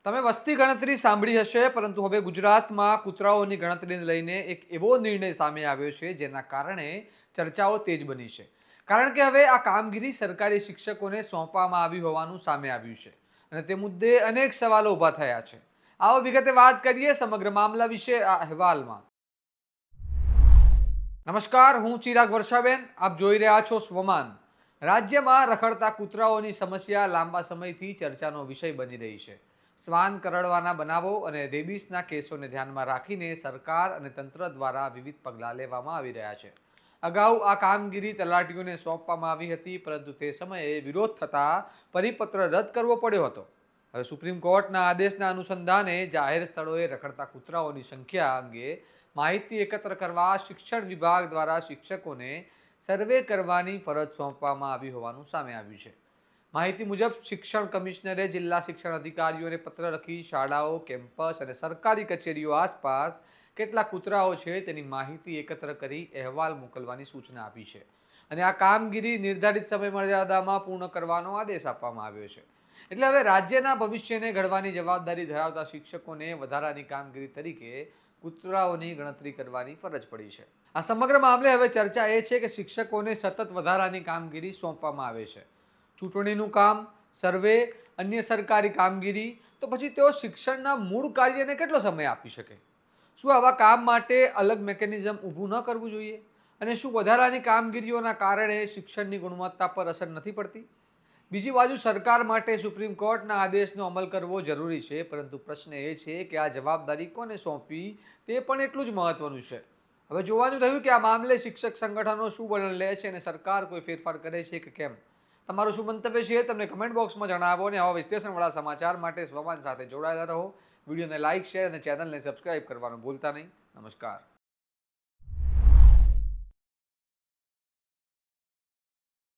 તમે વસ્તી ગણતરી સાંભળી હશે, પરંતુ હવે ગુજરાતમાં કૂતરાઓની ગણતરીને લઈને એક એવો નિર્ણય સામે આવ્યો છે જેના કારણે ચર્ચાઓ તેજ બની છે. કારણ કે હવે આ કામગીરી સરકારી શિક્ષકોને સોંપવામાં આવી હોવાનું સામે આવ્યું છે અને તે મુદ્દે અનેક સવાલો ઊભા થયા છે. આવો વિગતે વાત કરીએ સમગ્ર મામલા વિશે આ અહેવાલમાં. નમસ્કાર, હું ચિરાગ વર્ષાબેન, આપ જોઈ રહ્યા છો સ્વમાન. રાજ્યમાં રખડતા કૂતરાઓની સમસ્યા લાંબા સમયથી ચર્ચાનો વિષય બની રહી છે. શ્વાન કરડવાના બનાવો અને રેબિસના કેસોને ધ્યાનમાં રાખીને સરકાર અને તંત્ર દ્વારા વિવિધ પગલાં લેવામાં આવી રહ્યા છે. અગાઉ આ કામગીરી તલાટીઓને સોંપવામાં આવી હતી, પરંતુ તે સમયે વિરોધ થતાં પરિપત્ર રદ કરવો પડ્યો હતો. હવે સુપ્રીમ કોર્ટના આદેશના અનુસંધાને જાહેર સ્થળોએ રખડતા કૂતરાઓની સંખ્યા અંગે માહિતી એકત્ર કરવા શિક્ષણ વિભાગ દ્વારા શિક્ષકોને સર્વે કરવાની ફરજ સોંપવામાં આવી હોવાનું સામે આવ્યું છે. માહિતી મુજબ શિક્ષણ કમિશનરે જિલ્લા શિક્ષણ અધિકારીઓને પત્ર લખી શાળાઓ, કેમ્પસ અને સરકારી કચેરીઓ આસપાસ કેટલા કૂતરાઓ છે તેની માહિતી એકત્ર કરી અહેવાલ મોકલવાની સૂચના આપી છે અને આ કામગીરી નિર્ધારિત સમય મર્યાદામાં પૂર્ણ કરવાનો આદેશ આપવામાં આવ્યો છે. એટલે હવે રાજ્યના ભવિષ્યને ઘડવાની જવાબદારી ધરાવતા શિક્ષકોને વધારાની કામગીરી તરીકે કૂતરાઓની ગણતરી કરવાની ફરજ પડી છે. આ સમગ્ર મામલે હવે ચર્ચા એ છે કે શિક્ષકોને સતત વધારાની કામગીરી સોંપવામાં આવે છે. ચૂંટણીનું કામ, સર્વે, અન્ય સરકારી કામગીરી, તો પછી તેઓ શિક્ષણના મૂળ કાર્યને કેટલો સમય આપી શકે? શું આવા કામ માટે અલગ મિકેનિઝમ ઊભું ન કરવું જોઈએ? અને શું વધારાની કામગીરીઓના કારણે શિક્ષણની ગુણવત્તા પર અસર નથી પડતી? બીજી બાજુ સરકાર માટે સુપ્રીમ કોર્ટના આદેશનો અમલ કરવો જરૂરી છે, પરંતુ પ્રશ્ન એ છે કે આ જવાબદારી કોને સોંપવી તે પણ એટલું જ મહત્વનું છે. હવે જોવાનું રહ્યું કે આ મામલે શિક્ષક સંગઠનો શું વલણ લે છે અને સરકાર કોઈ ફેરફાર કરે છે કે કેમ. તમારું શું મંતવ્ય છે તમને કમેન્ટ બોક્સમાં જણાવો અને આવા વિશ્લેષણવાળા સમાચાર માટે સ્વમાન સાથે જોડાયેલા રહો. વિડીયોને લાઇક, શેર અને ચેનલને સબસ્ક્રાઇબ કરવાનું ભૂલતા નહીં. નમસ્કાર.